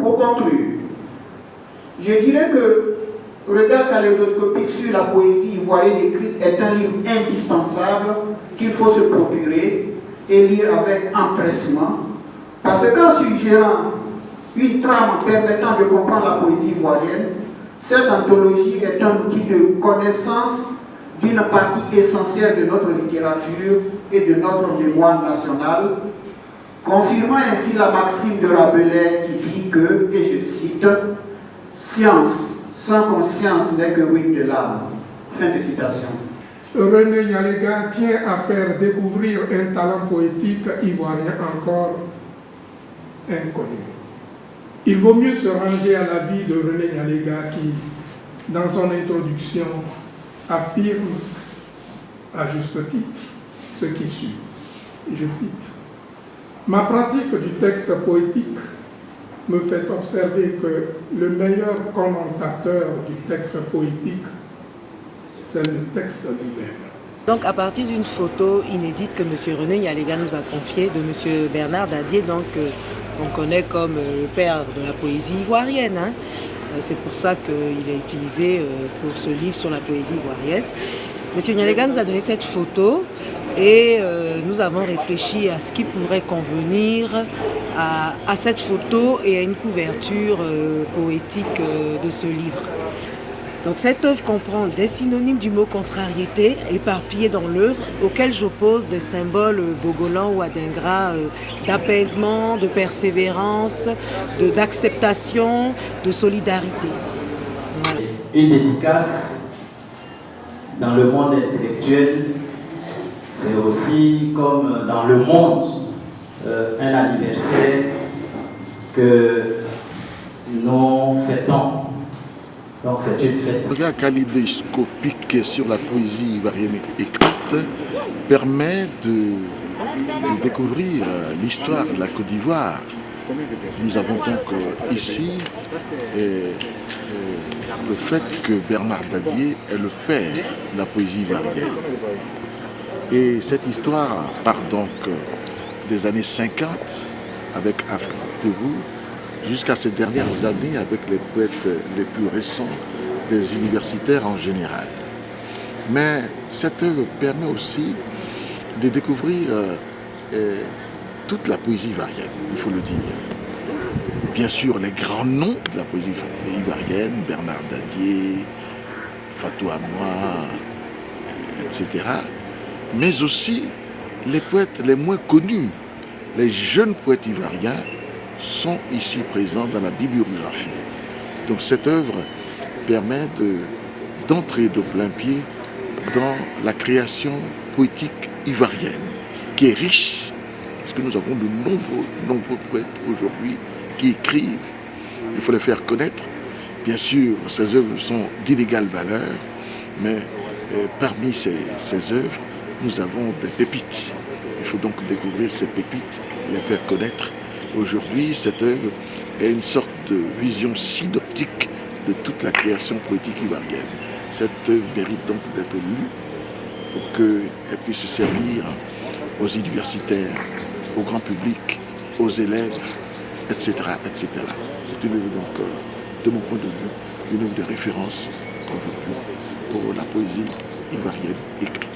Pour conclure, je dirais que Regard kaléidoscopique sur la poésie ivoirienne écrite est un livre indispensable qu'il faut se procurer et lire avec empressement, parce qu'en suggérant une trame permettant de comprendre la poésie ivoirienne, cette anthologie est un outil de connaissance d'une partie essentielle de notre littérature et de notre mémoire nationale, confirmant ainsi la maxime de Rabelais qui dit que, et je cite, « Science sans conscience n'est que ruine de l'âme ». Fin de citation. René Nyalega tient à faire découvrir un talent poétique ivoirien encore inconnu. Il vaut mieux se ranger à l'avis de René Nyalega qui, dans son introduction, affirme à juste titre ce qui suit. Je cite: « Ma pratique du texte poétique me fait observer que le meilleur commentateur du texte poétique, c'est le texte lui-même. » Donc à partir d'une photo inédite que M. René Nyalega nous a confiée de M. Bernard Dadier, qu'on connaît comme le père de la poésie ivoirienne. C'est pour ça qu'il est utilisé pour ce livre sur la poésie ivoirienne. M. Nyalega nous a donné cette photo et nous avons réfléchi à ce qui pourrait convenir à cette photo et à une couverture poétique de ce livre. Donc cette œuvre comprend des synonymes du mot contrariété éparpillés dans l'œuvre, auxquels j'oppose des symboles bogolans ou adingrats d'apaisement, de persévérance, d'acceptation, de solidarité. Voilà. Une dédicace dans le monde intellectuel, c'est aussi comme dans le monde un anniversaire que nous fêtons. Donc c'est une fête. Le regard kaléidoscopique sur la poésie ivoirienne écrite permet de découvrir l'histoire de la Côte d'Ivoire. Nous avons donc ici le fait que Bernard Dadier est le père de la poésie ivoirienne. Et cette histoire part donc des années 50 avec Afrique de vous, jusqu'à ces dernières années avec les poètes les plus récents des universitaires en général. Mais cette œuvre permet aussi de découvrir toute la poésie ivoirienne, il faut le dire. Bien sûr, les grands noms de la poésie ivoirienne, Bernard Dadier, Fatou Amoa, etc. Mais aussi les poètes les moins connus, les jeunes poètes ivoiriens, sont ici présents dans la bibliographie. Donc cette œuvre permet d'entrer de plein pied dans la création poétique ivoirienne, qui est riche, parce que nous avons de nombreux poètes aujourd'hui qui écrivent. Il faut les faire connaître. Bien sûr, ces œuvres sont d'inégale valeur, mais parmi ces œuvres, nous avons des pépites. Il faut donc découvrir ces pépites, les faire connaître. Aujourd'hui, cette œuvre est une sorte de vision synoptique de toute la création poétique ivoirienne. Cette œuvre mérite donc d'être lue pour qu'elle puisse servir aux universitaires, au grand public, aux élèves, etc. etc. C'est une œuvre donc, de mon point de vue, une œuvre de référence aujourd'hui pour la poésie ivoirienne écrite.